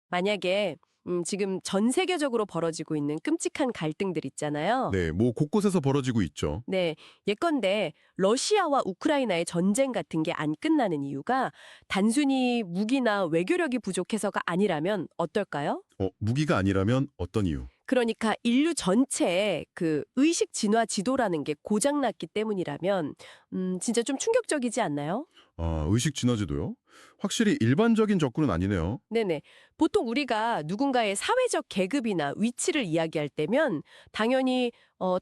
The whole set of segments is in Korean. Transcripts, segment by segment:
만약에 지금 전 세계적으로 벌어지고 있는 끔찍한 갈등들 있잖아요. 네, 뭐 곳곳에서 벌어지고 있죠. 네, 예컨대 러시아와 우크라이나의 전쟁 같은 게 안 끝나는 이유가 단순히 무기나 외교력이 부족해서가 아니라면 어떨까요? 무기가 아니라면 어떤 이유? 그러니까 인류 전체의 그 의식 진화 지도라는 게 고장났기 때문이라면 진짜 좀 충격적이지 않나요? 의식 진화제도요? 확실히 일반적인 접근은 아니네요. 네네. 보통 우리가 누군가의 사회적 계급이나 위치를 이야기할 때면 당연히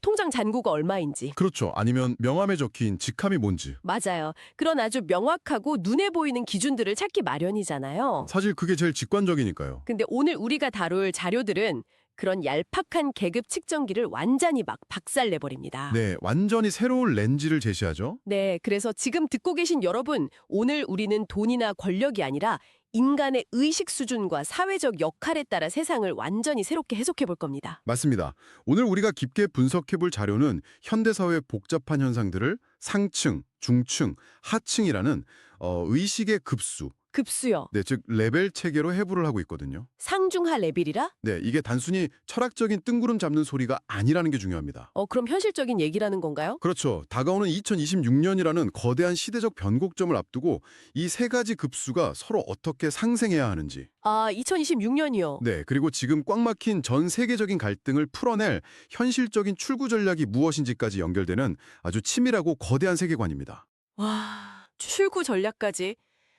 통장 잔고가 얼마인지. 그렇죠. 아니면 명함에 적힌 직함이 뭔지. 맞아요. 그런 아주 명확하고 눈에 보이는 기준들을 찾기 마련이잖아요. 사실 그게 제일 직관적이니까요. 근데 오늘 우리가 다룰 자료들은 그런 얄팍한 계급 측정기를 완전히 막 박살내버립니다. 네, 완전히 새로운 렌즈를 제시하죠. 네, 그래서 지금 듣고 계신 여러분, 오늘 우리는 돈이나 권력이 아니라 인간의 의식 수준과 사회적 역할에 따라 세상을 완전히 새롭게 해석해 볼 겁니다. 맞습니다. 오늘 우리가 깊게 분석해볼 자료는 현대사회의 복잡한 현상들을 상층, 중층, 하층이라는 의식의 급수, 급수요. 네, 즉 레벨 체계로 해부를 하고 있거든요. 상중하 레벨이라? 네, 이게 단순히 철학적인 뜬구름 잡는 소리가 아니라는 게 중요합니다. 그럼 현실적인 얘기라는 건가요? 그렇죠. 다가오는 2026년이라는 거대한 시대적 변곡점을 앞두고 이 세 가지 급수가 서로 어떻게 상생해야 하는지, 아, 2026년이요. 네, 그리고 지금 꽉 막힌 전 세계적인 갈등을 풀어낼 현실적인 출구 전략이 무엇인지까지 연결되는 아주 치밀하고 거대한 세계관입니다. 와, 출구 전략까지.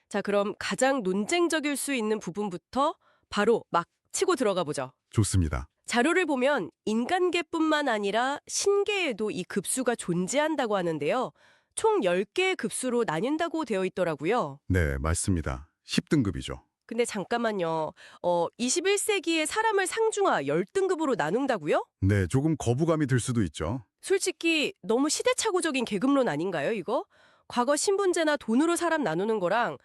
자, 그럼 가장 논쟁적일 수 있는 부분부터 바로 막 치고 들어가 보죠. 좋습니다. 자료를 보면 인간계뿐만 아니라 신계에도 이 급수가 존재한다고 하는데요. 총 10개의 급수로 나뉜다고 되어 있더라고요. 네, 맞습니다. 10등급이죠. 근데 잠깐만요. 21세기에 사람을 상중하 10등급으로 나눈다고요? 네, 조금 거부감이 들 수도 있죠. 솔직히 너무 시대착오적인 계급론 아닌가요, 이거? 과거 신분제나 돈으로 사람 나누는 거랑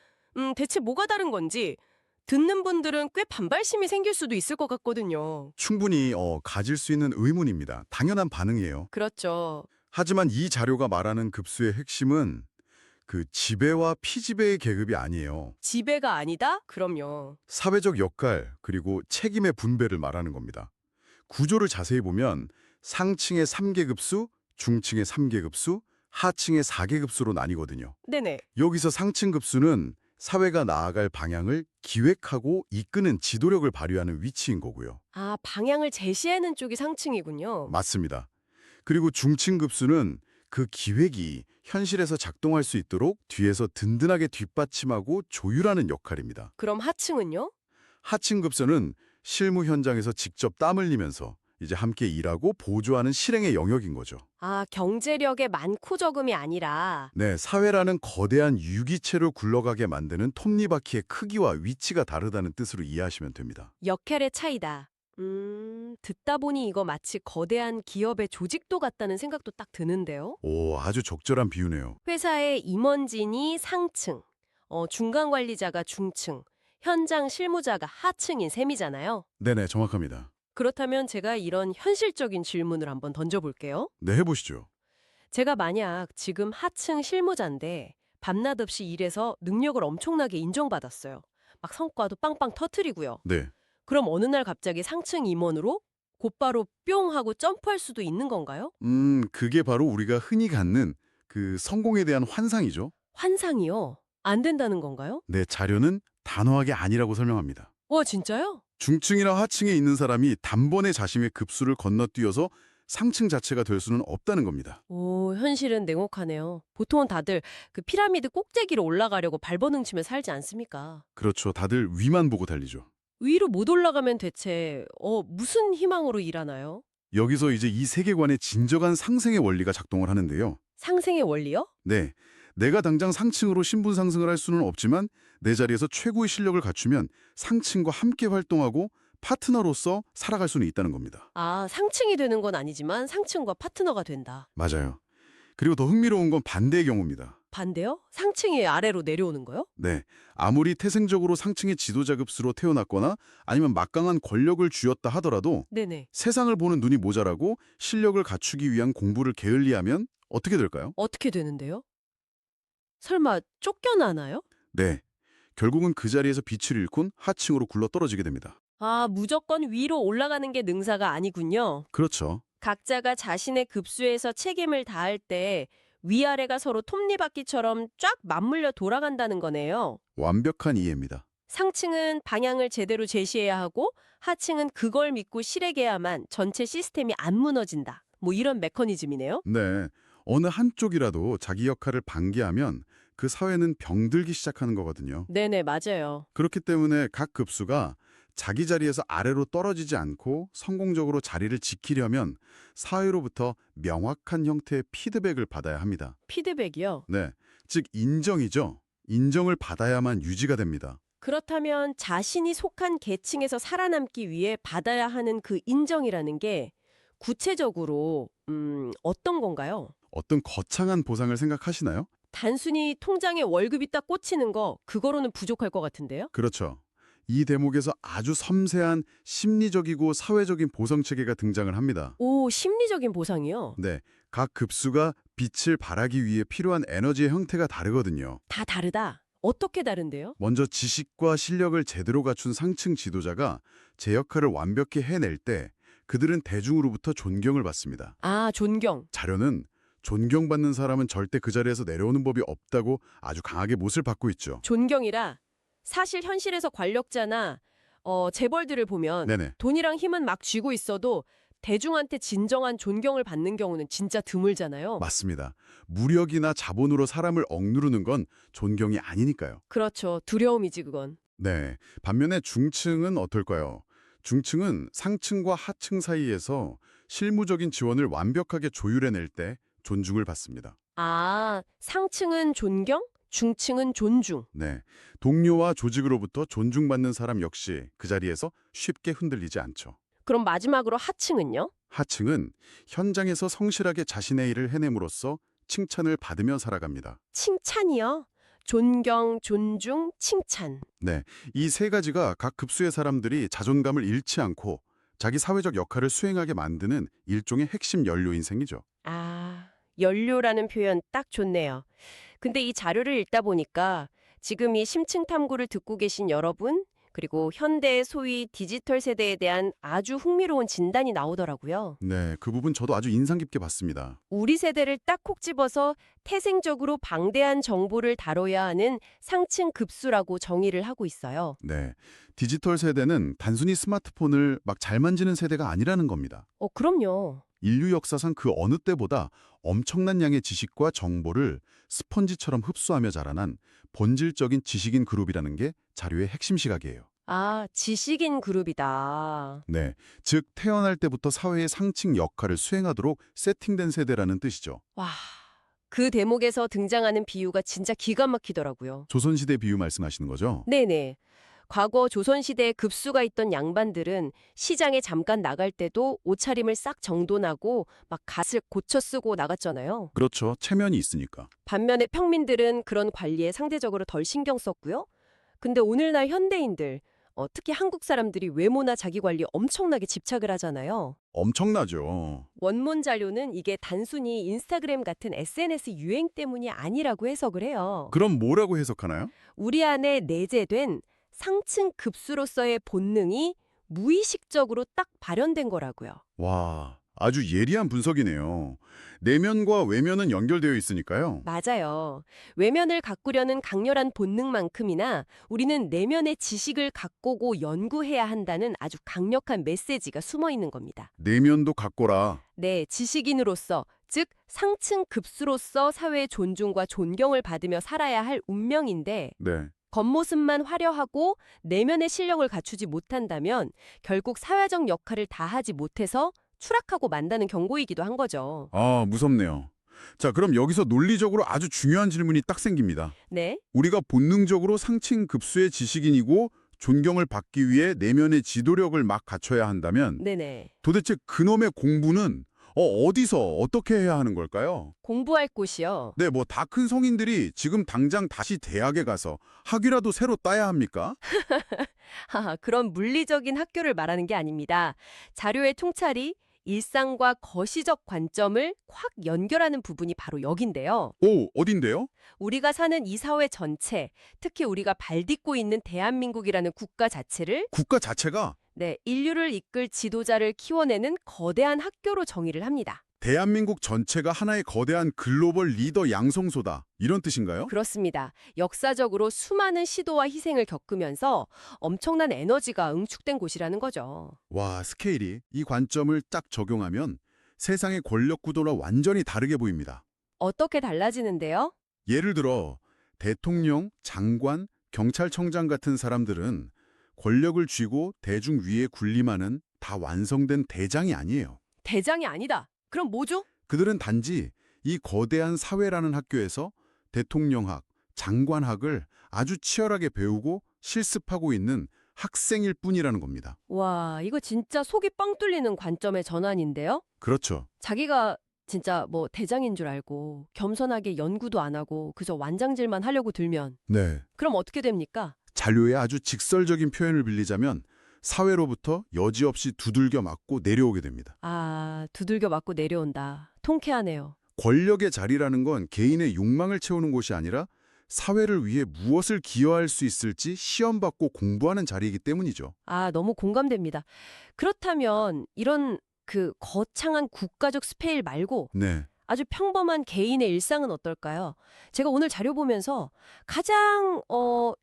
대체 뭐가 다른 건지 듣는 분들은 꽤 반발심이 생길 수도 있을 것 같거든요. 충분히 가질 수 있는 의문입니다. 당연한 반응이에요. 그렇죠. 하지만 이 자료가 말하는 급수의 핵심은 그 지배와 피지배의 계급이 아니에요. 지배가 아니다? 그럼요. 사회적 역할 그리고 책임의 분배를 말하는 겁니다. 구조를 자세히 보면 상층의 3계급수, 중층의 3계급수, 하층의 4계급수로 나뉘거든요. 네네. 여기서 상층 급수는 사회가 나아갈 방향을 기획하고 이끄는 지도력을 발휘하는 위치인 거고요. 아, 방향을 제시하는 쪽이 상층이군요. 맞습니다. 그리고 중층 급수는 그 기획이 현실에서 작동할 수 있도록 뒤에서 든든하게 뒷받침하고 조율하는 역할입니다. 그럼 하층은요? 하층 급수는 실무 현장에서 직접 땀 흘리면서 이제 함께 일하고 보조하는 실행의 영역인 거죠. 아, 경제력의 많고 적음이 아니라 네, 사회라는 거대한 유기체로 굴러가게 만드는 톱니바퀴의 크기와 위치가 다르다는 뜻으로 이해하시면 됩니다. 역할의 차이다. 듣다 보니 이거 마치 거대한 기업의 조직도 같다는 생각도 딱 드는데요. 오, 아주 적절한 비유네요. 회사의 임원진이 상층, 중간 관리자가 중층, 현장 실무자가 하층인 셈이잖아요. 네네, 정확합니다. 그렇다면 제가 이런 현실적인 질문을 한번 던져볼게요. 네, 해보시죠. 제가 만약 지금 하층 실무자인데 밤낮 없이 일해서 능력을 엄청나게 인정받았어요. 막 성과도 빵빵 터트리고요. 네. 그럼 어느 날 갑자기 상층 임원으로 곧바로 뿅 하고 점프할 수도 있는 건가요? 그게 바로 우리가 흔히 갖는 그 성공에 대한 환상이죠. 환상이요? 안 된다는 건가요? 네, 자료는 단호하게 아니라고 설명합니다. 와, 진짜요? 중층이나 하층에 있는 사람이 단번에 자신의 급수를 건너뛰어서 상층 자체가 될 수는 없다는 겁니다. 오, 현실은 냉혹하네요. 보통은 다들 그 피라미드 꼭대기로 올라가려고 발버둥치며 살지 않습니까? 그렇죠. 다들 위만 보고 달리죠. 위로 못 올라가면 대체 무슨 희망으로 일하나요? 여기서 이제 이 세계관의 진정한 상생의 원리가 작동을 하는데요. 상생의 원리요? 네, 내가 당장 상층으로 신분 상승을 할 수는 없지만 내 자리에서 최고의 실력을 갖추면 상층과 함께 활동하고 파트너로서 살아갈 수는 있다는 겁니다. 아, 상층이 되는 건 아니지만 상층과 파트너가 된다. 맞아요. 그리고 더 흥미로운 건 반대의 경우입니다. 반대요? 상층이 아래로 내려오는 거요? 네, 아무리 태생적으로 상층의 지도자 급수로 태어났거나 아니면 막강한 권력을 쥐었다 하더라도 네네. 세상을 보는 눈이 모자라고 실력을 갖추기 위한 공부를 게을리하면 어떻게 될까요? 어떻게 되는데요? 설마 쫓겨나나요? 네, 결국은 그 자리에서 빛을 잃곤 하층으로 굴러떨어지게 됩니다. 아, 무조건 위로 올라가는 게 능사가 아니군요. 그렇죠. 각자가 자신의 급수에서 책임을 다할 때 위아래가 서로 톱니바퀴처럼 쫙 맞물려 돌아간다는 거네요. 완벽한 이해입니다. 상층은 방향을 제대로 제시해야 하고 하층은 그걸 믿고 실행해야만 전체 시스템이 안 무너진다. 뭐 이런 메커니즘이네요. 네, 어느 한쪽이라도 자기 역할을 방기하면 그 사회는 병들기 시작하는 거거든요. 네네, 맞아요. 그렇기 때문에 각 급수가 자기 자리에서 아래로 떨어지지 않고 성공적으로 자리를 지키려면 사회로부터 명확한 형태의 피드백을 받아야 합니다. 피드백이요. 네, 즉 인정이죠. 인정을 받아야만 유지가 됩니다. 그렇다면 자신이 속한 계층에서 살아남기 위해 받아야 하는 그 인정이라는 게 구체적으로 어떤 건가요? 어떤 거창한 보상을 생각하시나요? 단순히 통장에 월급이 딱 꽂히는 거 그거로는 부족할 것 같은데요? 그렇죠. 이 대목에서 아주 섬세한 심리적이고 사회적인 보상 체계가 등장을 합니다. 오, 심리적인 보상이요? 네, 각 급수가 빛을 발하기 위해 필요한 에너지의 형태가 다르거든요. 다 다르다. 어떻게 다른데요? 먼저 지식과 실력을 제대로 갖춘 상층 지도자가 제 역할을 완벽히 해낼 때 그들은 대중으로부터 존경을 받습니다. 아, 존경. 자료는 존경받는 사람은 절대 그 자리에서 내려오는 법이 없다고 아주 강하게 못을 받고 있죠. 존경이라 사실 현실에서 관력자나 재벌들을 보면 네네. 돈이랑 힘은 막 쥐고 있어도 대중한테 진정한 존경을 받는 경우는 진짜 드물잖아요. 맞습니다. 무력이나 자본으로 사람을 억누르는 건 존경이 아니니까요. 그렇죠. 두려움이지 그건. 네. 반면에 중층은 어떨까요? 중층은 상층과 하층 사이에서 실무적인 지원을 완벽하게 조율해낼 때 존중을 받습니다. 아, 상층은 존경, 중층은 존중. 네. 동료와 조직으로부터 존중받는 사람 역시 그 자리에서 쉽게 흔들리지 않죠. 그럼 마지막으로 하층은요? 하층은 현장에서 성실하게 자신의 일을 해냄으로써 칭찬을 받으며 살아갑니다. 칭찬이요? 존경, 존중, 칭찬. 네. 이 세 가지가 각 급수의 사람들이 자존감을 잃지 않고 자기 사회적 역할을 수행하게 만드는 일종의 핵심 연료인 셈이죠. 아, 연료라는 표현 딱 좋네요. 근데 이 자료를 읽다 보니까 지금 이 심층 탐구를 듣고 계신 여러분, 그리고 현대의 소위 디지털 세대에 대한 아주 흥미로운 진단이 나오더라고요. 네, 그 부분 저도 아주 인상 깊게 봤습니다. 우리 세대를 딱 콕 집어서 태생적으로 방대한 정보를 다뤄야 하는 상층 급수라고 정의를 하고 있어요. 네, 디지털 세대는 단순히 스마트폰을 막 잘 만지는 세대가 아니라는 겁니다. 그럼요. 인류 역사상 그 어느 때보다 엄청난 양의 지식과 정보를 스펀지처럼 흡수하며 자라난 본질적인 지식인 그룹이라는 게 자료의 핵심 시각이에요. 아, 지식인 그룹이다. 네, 즉 태어날 때부터 사회의 상층 역할을 수행하도록 세팅된 세대라는 뜻이죠. 와, 그 대목에서 등장하는 비유가 진짜 기가 막히더라고요. 조선시대 비유 말씀하시는 거죠? 네네. 과거 조선시대에 급수가 있던 양반들은 시장에 잠깐 나갈 때도 옷차림을 싹 정돈하고 막 갓을 고쳐 쓰고 나갔잖아요. 그렇죠. 체면이 있으니까. 반면에 평민들은 그런 관리에 상대적으로 덜 신경 썼고요. 근데 오늘날 현대인들, 특히 한국 사람들이 외모나 자기 관리에 엄청나게 집착을 하잖아요. 엄청나죠. 원문 자료는 이게 단순히 인스타그램 같은 SNS 유행 때문이 아니라고 해석을 해요. 그럼 뭐라고 해석하나요? 우리 안에 내재된 상층 급수로서의 본능이 무의식적으로 딱 발현된 거라고요. 와, 아주 예리한 분석이네요. 내면과 외면은 연결되어 있으니까요. 맞아요. 외면을 가꾸려는 강렬한 본능만큼이나 우리는 내면의 지식을 가꾸고 연구해야 한다는 아주 강력한 메시지가 숨어 있는 겁니다. 내면도 갖고라. 네, 지식인으로서, 즉 상층 급수로서 사회의 존중과 존경을 받으며 살아야 할 운명인데 네. 겉모습만 화려하고 내면의 실력을 갖추지 못한다면 결국 사회적 역할을 다하지 못해서 추락하고 만다는 경고이기도 한 거죠. 아, 무섭네요. 자, 그럼 여기서 논리적으로 아주 중요한 질문이 딱 생깁니다. 네, 우리가 본능적으로 상층 급수의 지식인이고 존경을 받기 위해 내면의 지도력을 막 갖춰야 한다면 네네. 도대체 그놈의 공부는 어디서 어떻게 해야 하는 걸까요? 공부할 곳이요. 네, 뭐 다 큰 성인들이 지금 당장 다시 대학에 가서 학위라도 새로 따야 합니까? 하하, 그런 물리적인 학교를 말하는 게 아닙니다. 자료의 통찰이 일상과 거시적 관점을 확 연결하는 부분이 바로 여긴데요. 오, 어딘데요? 우리가 사는 이 사회 전체, 특히 우리가 발딛고 있는 대한민국이라는 국가 자체를 국가 자체가 인류를 이끌 지도자를 키워내는 거대한 학교로 정의를 합니다. 대한민국 전체가 하나의 거대한 글로벌 리더 양성소다. 이런 뜻인가요? 그렇습니다. 역사적으로 수많은 시도와 희생을 겪으면서 엄청난 에너지가 응축된 곳이라는 거죠. 와, 스케일이 이 관점을 딱 적용하면 세상의 권력 구도가 완전히 다르게 보입니다. 어떻게 달라지는데요? 예를 들어 대통령, 장관, 경찰청장 같은 사람들은 권력을 쥐고 대중 위에 군림하는 다 완성된 대장이 아니에요. 대장이 아니다. 그럼 뭐죠? 그들은 단지 이 거대한 사회라는 학교에서 대통령학, 장관학을 아주 치열하게 배우고 실습하고 있는 학생일 뿐이라는 겁니다. 와, 이거 진짜 속이 뻥 뚫리는 관점의 전환인데요? 그렇죠. 자기가 진짜 뭐 대장인 줄 알고 겸손하게 연구도 안 하고 그저 완장질만 하려고 들면 네. 그럼 어떻게 됩니까? 잔류의 아주 직설적인 표현을 빌리자면 사회로부터 여지없이 두들겨 맞고 내려오게 됩니다. 아, 두들겨 맞고 내려온다. 통쾌하네요. 권력의 자리라는 건 개인의 욕망을 채우는 곳이 아니라 사회를 위해 무엇을 기여할 수 있을지 시험받고 공부하는 자리이기 때문이죠. 아, 너무 공감됩니다. 그렇다면 이런 그 거창한 국가적 스케일 말고 네. 아주 평범한 개인의 일상은 어떨까요? 제가 오늘 자료 보면서 가장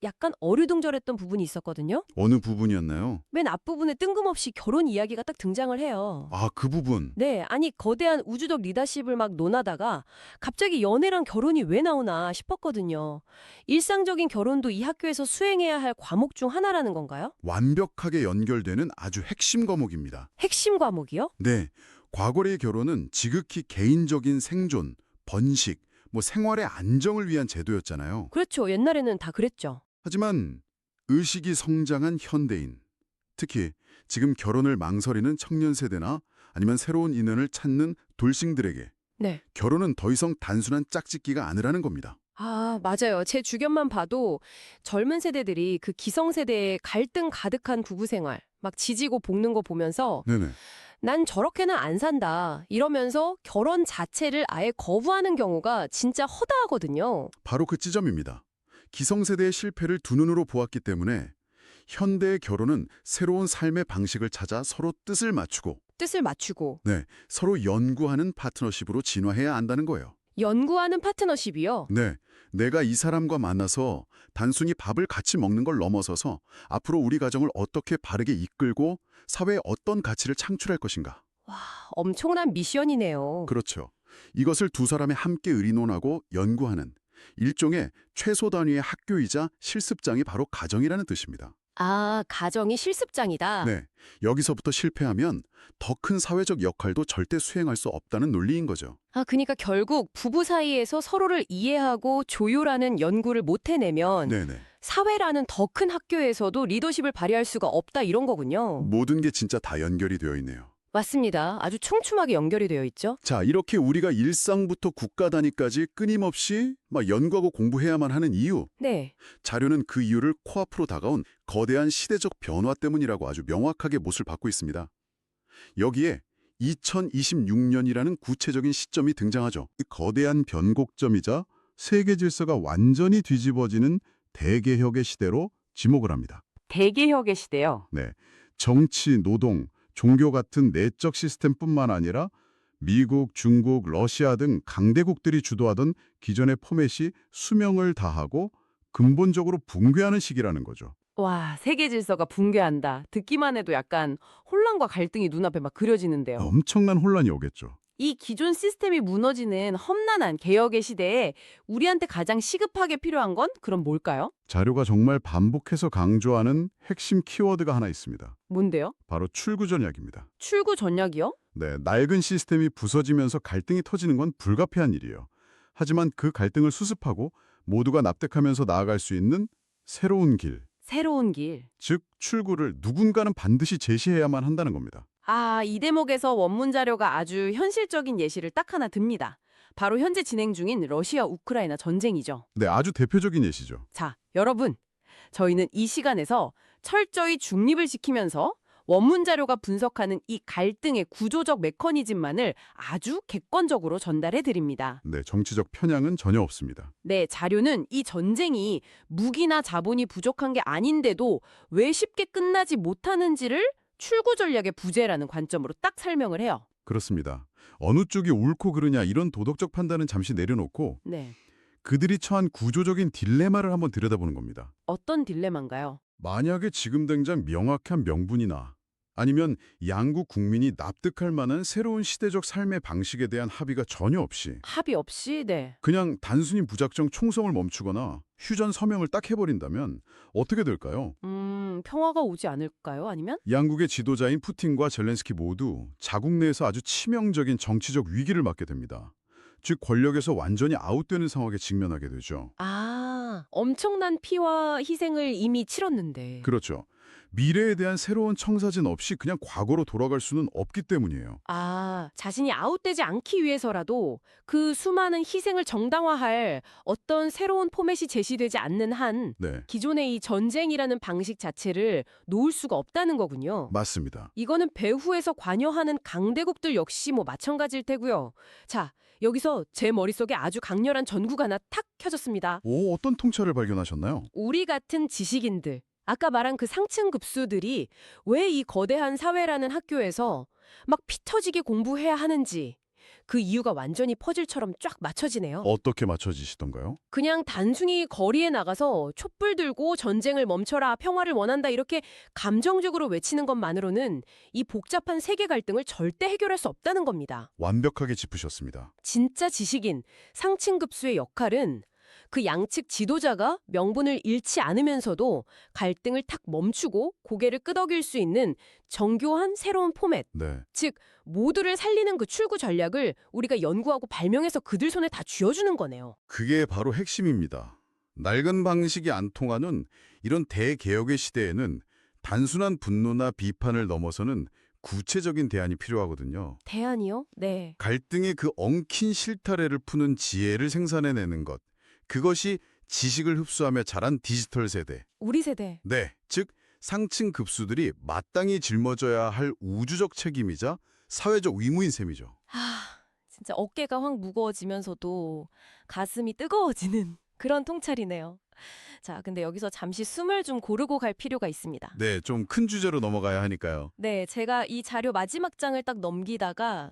약간 어리둥절했던 부분이 있었거든요. 어느 부분이었나요? 맨 앞부분에 뜬금없이 결혼 이야기가 딱 등장을 해요. 아, 그 부분. 네, 아니 거대한 우주적 리더십을 막 논하다가 갑자기 연애랑 결혼이 왜 나오나 싶었거든요. 일상적인 결혼도 이 학교에서 수행해야 할 과목 중 하나라는 건가요? 완벽하게 연결되는 아주 핵심 과목입니다. 핵심 과목이요? 네. 과거의 결혼은 지극히 개인적인 생존, 번식, 생활의 안정을 위한 제도였잖아요. 그렇죠. 옛날에는 다 그랬죠. 하지만 의식이 성장한 현대인, 특히 지금 결혼을 망설이는 청년 세대나 아니면 새로운 인연을 찾는 돌싱들에게 네. 결혼은 더 이상 단순한 짝짓기가 아니라는 겁니다. 아, 맞아요. 제 주변만 봐도 젊은 세대들이 그 기성세대의 갈등 가득한 부부 생활, 막 지지고 볶는 거 보면서 네네. 난 저렇게는 안 산다 이러면서 결혼 자체를 아예 거부하는 경우가 진짜 허다하거든요. 바로 그 지점입니다. 기성세대의 실패를 두 눈으로 보았기 때문에 현대의 결혼은 새로운 삶의 방식을 찾아 서로 뜻을 맞추고 뜻을 맞추고 서로 연구하는 파트너십으로 진화해야 한다는 거예요. 연구하는 파트너십이요. 네, 내가 이 사람과 만나서 단순히 밥을 같이 먹는 걸 넘어서서 앞으로 우리 가정을 어떻게 바르게 이끌고 사회에 어떤 가치를 창출할 것인가. 와, 엄청난 미션이네요. 그렇죠. 이것을 두 사람이 함께 의논하고 연구하는 일종의 최소 단위의 학교이자 실습장이 바로 가정이라는 뜻입니다. 아, 가정이 실습장이다. 네, 여기서부터 실패하면 더 큰 사회적 역할도 절대 수행할 수 없다는 논리인 거죠. 아, 그러니까 결국 부부 사이에서 서로를 이해하고 조율하는 연구를 못 해내면 네네. 사회라는 더 큰 학교에서도 리더십을 발휘할 수가 없다 이런 거군요. 모든 게 진짜 다 연결이 되어 있네요. 맞습니다. 아주 촘촘하게 연결이 되어 있죠. 자, 이렇게 우리가 일상부터 국가 단위까지 끊임없이 연구하고 공부해야만 하는 이유, 네. 자료는 그 이유를 코앞으로 다가온 거대한 시대적 변화 때문이라고 아주 명확하게 못을 받고 있습니다. 여기에 2026년이라는 구체적인 시점이 등장하죠. 이 거대한 변곡점이자 세계 질서가 완전히 뒤집어지는 대개혁의 시대로 지목을 합니다. 대개혁의 시대요. 네, 정치, 노동, 종교 같은 내적 시스템뿐만 아니라 미국, 중국, 러시아 등 강대국들이 주도하던 기존의 포맷이 수명을 다하고 근본적으로 붕괴하는 시기라는 거죠. 와, 세계 질서가 붕괴한다. 듣기만 해도 약간 혼란과 갈등이 눈앞에 막 그려지는데요. 엄청난 혼란이 오겠죠. 이 기존 시스템이 무너지는 험난한 개혁의 시대에 우리한테 가장 시급하게 필요한 건 그럼 뭘까요? 자료가 정말 반복해서 강조하는 핵심 키워드가 하나 있습니다. 뭔데요? 바로 출구 전략입니다. 출구 전략이요? 네, 낡은 시스템이 부서지면서 갈등이 터지는 건 불가피한 일이에요. 하지만 그 갈등을 수습하고 모두가 납득하면서 나아갈 수 있는 새로운 길, 새로운 길. 즉 출구를 누군가는 반드시 제시해야만 한다는 겁니다. 아, 이 대목에서 원문 자료가 아주 현실적인 예시를 딱 하나 듭니다. 바로 현재 진행 중인 러시아 우크라이나 전쟁이죠. 네, 아주 대표적인 예시죠. 자, 여러분. 저희는 이 시간에서 철저히 중립을 지키면서 원문 자료가 분석하는 이 갈등의 구조적 메커니즘만을 아주 객관적으로 전달해 드립니다. 네, 정치적 편향은 전혀 없습니다. 네, 자료는 이 전쟁이 무기나 자본이 부족한 게 아닌데도 왜 쉽게 끝나지 못하는지를 출구 전략의 부재라는 관점으로 딱 설명을 해요. 그렇습니다. 어느 쪽이 옳고 그르냐 이런 도덕적 판단은 잠시 내려놓고 네. 그들이 처한 구조적인 딜레마를 한번 들여다보는 겁니다. 어떤 딜레마인가요? 만약에 지금 당장 명확한 명분이나 아니면 양국 국민이 납득할 만한 새로운 시대적 삶의 방식에 대한 합의가 전혀 없이 합의 없이, 네. 그냥 단순히 무작정 총성을 멈추거나 휴전 서명을 딱 해버린다면 어떻게 될까요? 평화가 오지 않을까요? 아니면? 양국의 지도자인 푸틴과 젤렌스키 모두 자국 내에서 아주 치명적인 정치적 위기를 맞게 됩니다. 즉 권력에서 완전히 아웃되는 상황에 직면하게 되죠. 아, 엄청난 피와 희생을 이미 치렀는데. 그렇죠. 미래에 대한 새로운 청사진 없이 그냥 과거로 돌아갈 수는 없기 때문이에요. 아, 자신이 아웃되지 않기 위해서라도 그 수많은 희생을 정당화할 어떤 새로운 포맷이 제시되지 않는 한 네, 기존의 이 전쟁이라는 방식 자체를 놓을 수가 없다는 거군요. 맞습니다. 이거는 배후에서 관여하는 강대국들 역시 뭐 마찬가지일 테고요. 자, 여기서 제 머릿속에 아주 강렬한 전구가 하나 탁 켜졌습니다. 오, 어떤 통찰을 발견하셨나요? 우리 같은 지식인들, 아까 말한 그 상층 급수들이 왜 이 거대한 사회라는 학교에서 막 피 터지게 공부해야 하는지 그 이유가 완전히 퍼즐처럼 쫙 맞춰지네요. 어떻게 맞춰지시던가요? 그냥 단순히 거리에 나가서 촛불 들고 전쟁을 멈춰라, 평화를 원한다 이렇게 감정적으로 외치는 것만으로는 이 복잡한 세계 갈등을 절대 해결할 수 없다는 겁니다. 완벽하게 짚으셨습니다. 진짜 지식인, 상층 급수의 역할은 그 양측 지도자가 명분을 잃지 않으면서도 갈등을 탁 멈추고 고개를 끄덕일 수 있는 정교한 새로운 포맷, 네, 즉 모두를 살리는 그 출구 전략을 우리가 연구하고 발명해서 그들 손에 다 쥐어주는 거네요. 그게 바로 핵심입니다. 낡은 방식이 안 통하는 이런 대개혁의 시대에는 단순한 분노나 비판을 넘어서는 구체적인 대안이 필요하거든요. 대안이요? 네. 갈등의 그 엉킨 실타래를 푸는 지혜를 생산해내는 것. 그것이 지식을 흡수하며 자란 디지털 세대. 우리 세대. 네, 즉 상층 급수들이 마땅히 짊어져야 할 우주적 책임이자 사회적 의무인 셈이죠. 진짜 어깨가 확 무거워지면서도 가슴이 뜨거워지는 그런 통찰이네요. 자, 근데 여기서 잠시 숨을 좀 고르고 갈 필요가 있습니다. 네, 좀 큰 주제로 넘어가야 하니까요. 네, 제가 이 자료 마지막 장을 딱 넘기다가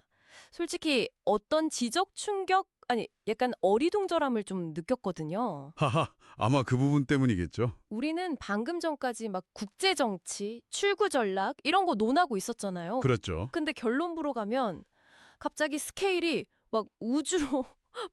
솔직히 어떤 지적 충격, 아니 약간 어리둥절함을 좀 느꼈거든요. 하하, 아마 그 부분 때문이겠죠. 우리는 방금 전까지 막 국제정치, 출구 전략 이런 거 논하고 있었잖아요. 그렇죠. 근데 결론 보러 가면 갑자기 스케일이 막 우주로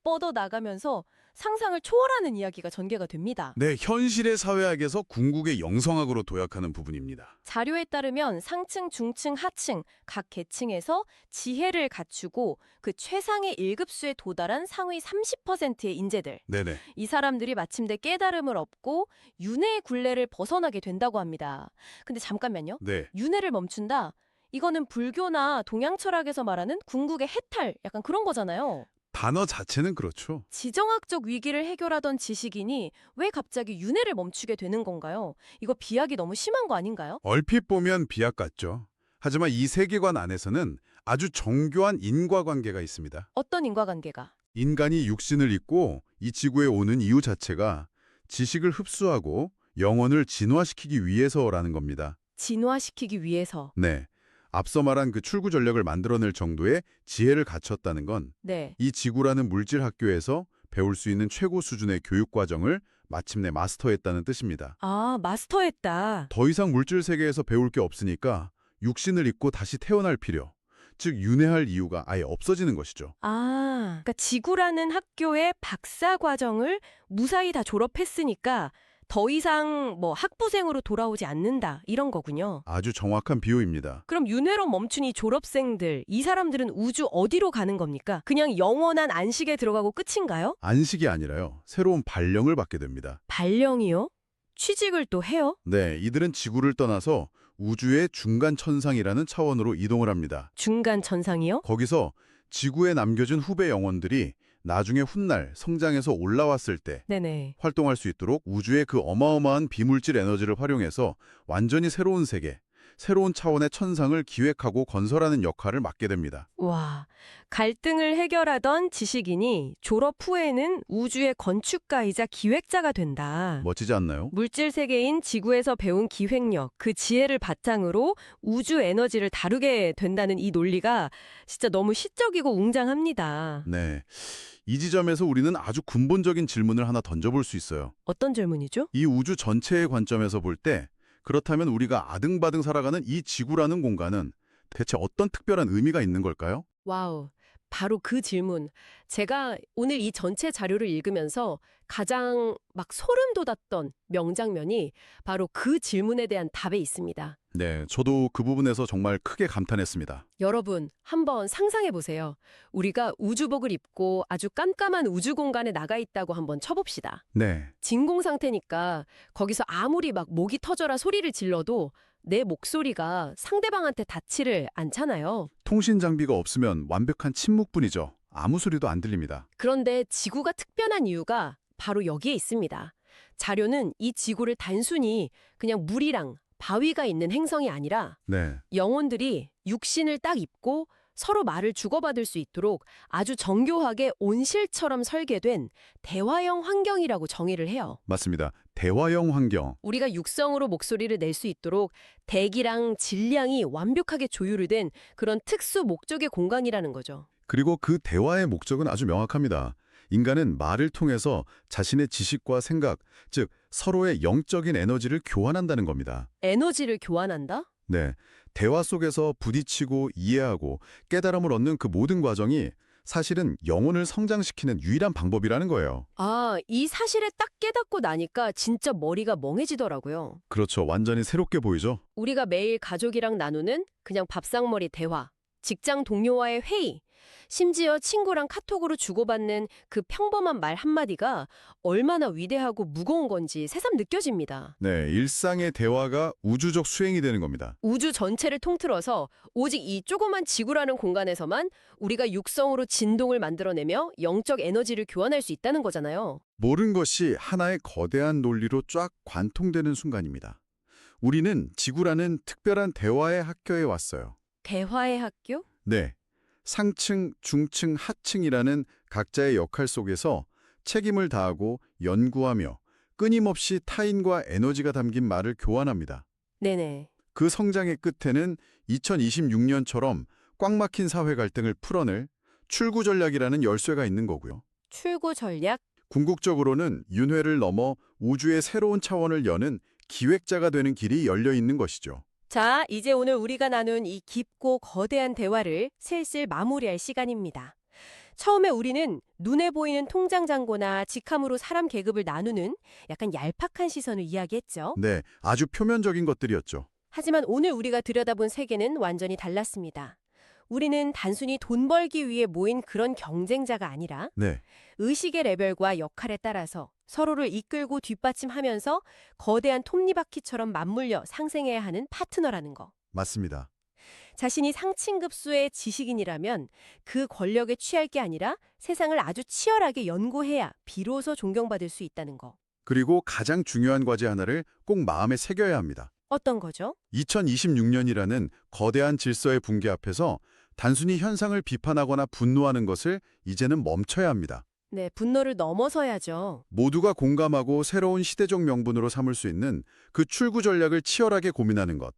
뻗어 나가면서 상상을 초월하는 이야기가 전개가 됩니다. 네, 현실의 사회학에서 궁극의 영성학으로 도약하는 부분입니다. 자료에 따르면 상층, 중층, 하층 각 계층에서 지혜를 갖추고 그 최상의 1급수에 도달한 상위 30%의 인재들. 네네. 이 사람들이 마침내 깨달음을 얻고 윤회의 굴레를 벗어나게 된다고 합니다. 근데 잠깐만요. 네. 윤회를 멈춘다? 이거는 불교나 동양 철학에서 말하는 궁극의 해탈, 약간 그런 거잖아요. 단어 자체는 그렇죠. 지정학적 위기를 해결하던 지식인이 왜 갑자기 윤회를 멈추게 되는 건가요? 이거 비약이 너무 심한 거 아닌가요? 얼핏 보면 비약 같죠. 하지만 이 세계관 안에서는 아주 정교한 인과관계가 있습니다. 어떤 인과관계가? 인간이 육신을 입고 이 지구에 오는 이유 자체가 지식을 흡수하고 영혼을 진화시키기 위해서라는 겁니다. 진화시키기 위해서. 네. 앞서 말한 그 출구 전략을 만들어낼 정도의 지혜를 갖췄다는 건 네. 이 지구라는 물질 학교에서 배울 수 있는 최고 수준의 교육 과정을 마침내 마스터했다는 뜻입니다. 아, 마스터했다. 더 이상 물질 세계에서 배울 게 없으니까 육신을 입고 다시 태어날 필요, 즉 윤회할 이유가 아예 없어지는 것이죠. 아, 그러니까 지구라는 학교의 박사 과정을 무사히 다 졸업했으니까 더 이상 뭐 학부생으로 돌아오지 않는다 이런 거군요. 아주 정확한 비유입니다. 그럼 윤회로 멈춘 이 졸업생들, 이 사람들은 우주 어디로 가는 겁니까? 그냥 영원한 안식에 들어가고 끝인가요? 안식이 아니라요. 새로운 발령을 받게 됩니다. 발령이요? 취직을 또 해요? 네, 이들은 지구를 떠나서 우주의 중간 천상이라는 차원으로 이동을 합니다. 중간 천상이요? 거기서 지구에 남겨진 후배 영혼들이 나중에 훗날 성장해서 올라왔을 때 네네. 활동할 수 있도록 우주의 그 어마어마한 비물질 에너지를 활용해서 완전히 새로운 세계, 새로운 차원의 천상을 기획하고 건설하는 역할을 맡게 됩니다. 와, 갈등을 해결하던 지식인이 졸업 후에는 우주의 건축가이자 기획자가 된다. 멋지지 않나요? 물질 세계인 지구에서 배운 기획력, 그 지혜를 바탕으로 우주 에너지를 다루게 된다는 이 논리가 진짜 너무 시적이고 웅장합니다. 네. 이 지점에서 우리는 아주 근본적인 질문을 하나 던져볼 수 있어요. 어떤 질문이죠? 이 우주 전체의 관점에서 볼 때 그렇다면 우리가 아등바등 살아가는 이 지구라는 공간은 대체 어떤 특별한 의미가 있는 걸까요? 와우, 바로 그 질문. 제가 오늘 이 전체 자료를 읽으면서 가장 막 소름 돋았던 명장면이 바로 그 질문에 대한 답에 있습니다. 네, 저도 그 부분에서 정말 크게 감탄했습니다. 여러분, 한번 상상해 보세요. 우리가 우주복을 입고 아주 깜깜한 우주 공간에 나가 있다고 한번 쳐봅시다. 네, 진공 상태니까 거기서 아무리 막 목이 터져라 소리를 질러도 내 목소리가 상대방한테 닿지를 않잖아요. 통신 장비가 없으면 완벽한 침묵뿐이죠. 아무 소리도 안 들립니다. 그런데 지구가 특별한 이유가 바로 여기에 있습니다. 자료는 이 지구를 단순히 그냥 물이랑 바위가 있는 행성이 아니라 네, 영혼들이 육신을 딱 입고 서로 말을 주고받을 수 있도록 아주 정교하게 온실처럼 설계된 대화형 환경이라고 정의를 해요. 맞습니다. 대화형 환경. 우리가 육성으로 목소리를 낼 수 있도록 대기랑 질량이 완벽하게 조율이 된 그런 특수 목적의 공간이라는 거죠. 그리고 그 대화의 목적은 아주 명확합니다. 인간은 말을 통해서 자신의 지식과 생각, 즉 서로의 영적인 에너지를 교환한다는 겁니다. 에너지를 교환한다? 네, 대화 속에서 부딪히고 이해하고 깨달음을 얻는 그 모든 과정이 사실은 영혼을 성장시키는 유일한 방법이라는 거예요. 아, 이 사실에 딱 깨닫고 나니까 진짜 머리가 멍해지더라고요. 그렇죠. 완전히 새롭게 보이죠? 우리가 매일 가족이랑 나누는 그냥 밥상머리 대화, 직장 동료와의 회의, 심지어 친구랑 카톡으로 주고받는 그 평범한 말 한마디가 얼마나 위대하고 무거운 건지 새삼 느껴집니다. 네, 일상의 대화가 우주적 수행이 되는 겁니다. 우주 전체를 통틀어서 오직 이 조그만 지구라는 공간에서만 우리가 육성으로 진동을 만들어내며 영적 에너지를 교환할 수 있다는 거잖아요. 모든 것이 하나의 거대한 논리로 쫙 관통되는 순간입니다. 우리는 지구라는 특별한 대화의 학교에 왔어요. 대화의 학교? 네, 상층, 중층, 하층이라는 각자의 역할 속에서 책임을 다하고 연구하며 끊임없이 타인과 에너지가 담긴 말을 교환합니다. 네네. 그 성장의 끝에는 2026년처럼 꽉 막힌 사회 갈등을 풀어낼 출구 전략이라는 열쇠가 있는 거고요. 출구 전략? 궁극적으로는 윤회를 넘어 우주의 새로운 차원을 여는 기획자가 되는 길이 열려 있는 것이죠. 자, 이제 오늘 우리가 나눈 이 깊고 거대한 대화를 슬슬 마무리할 시간입니다. 처음에 우리는 눈에 보이는 통장 잔고나 직함으로 사람 계급을 나누는 약간 얄팍한 시선을 이야기했죠. 네, 아주 표면적인 것들이었죠. 하지만 오늘 우리가 들여다본 세계는 완전히 달랐습니다. 우리는 단순히 돈 벌기 위해 모인 그런 경쟁자가 아니라 네, 의식의 레벨과 역할에 따라서 서로를 이끌고 뒷받침하면서 거대한 톱니바퀴처럼 맞물려 상생해야 하는 파트너라는 거. 맞습니다. 자신이 상층급수의 지식인이라면 그 권력에 취할 게 아니라 세상을 아주 치열하게 연구해야 비로소 존경받을 수 있다는 거. 그리고 가장 중요한 과제 하나를 꼭 마음에 새겨야 합니다. 어떤 거죠? 2026년이라는 거대한 질서의 붕괴 앞에서 단순히 현상을 비판하거나 분노하는 것을 이제는 멈춰야 합니다. 네, 분노를 넘어서야죠. 모두가 공감하고 새로운 시대적 명분으로 삼을 수 있는 그 출구 전략을 치열하게 고민하는 것.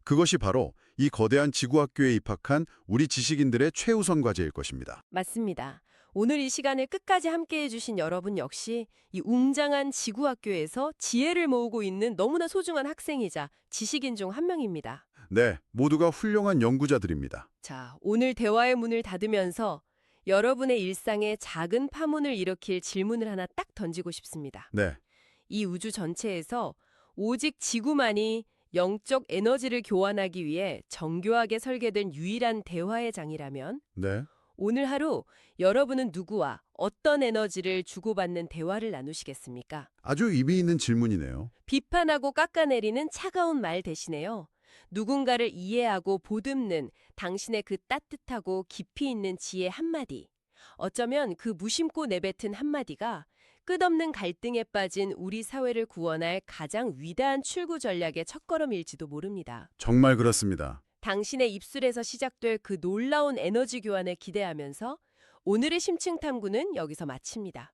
그것이 바로 이 거대한 지구학교에 입학한 우리 지식인들의 최우선 과제일 것입니다. 맞습니다. 오늘 이 시간을 끝까지 함께해 주신 여러분 역시 이 웅장한 지구학교에서 지혜를 모으고 있는 너무나 소중한 학생이자 지식인 중 한 명입니다. 네, 모두가 훌륭한 연구자들입니다. 자, 오늘 대화의 문을 닫으면서 여러분의 일상에 작은 파문을 일으킬 질문을 하나 딱 던지고 싶습니다. 네, 이 우주 전체에서 오직 지구만이 영적 에너지를 교환하기 위해 정교하게 설계된 유일한 대화의 장이라면 네. 오늘 하루 여러분은 누구와 어떤 에너지를 주고받는 대화를 나누시겠습니까? 아주 의미 있는 질문이네요. 비판하고 깎아내리는 차가운 말 대신에요. 누군가를 이해하고 보듬는 당신의 그 따뜻하고 깊이 있는 지혜 한마디. 어쩌면 그 무심코 내뱉은 한마디가 끝없는 갈등에 빠진 우리 사회를 구원할 가장 위대한 출구 전략의 첫걸음일지도 모릅니다. 정말 그렇습니다. 당신의 입술에서 시작될 그 놀라운 에너지 교환을 기대하면서 오늘의 심층 탐구는 여기서 마칩니다.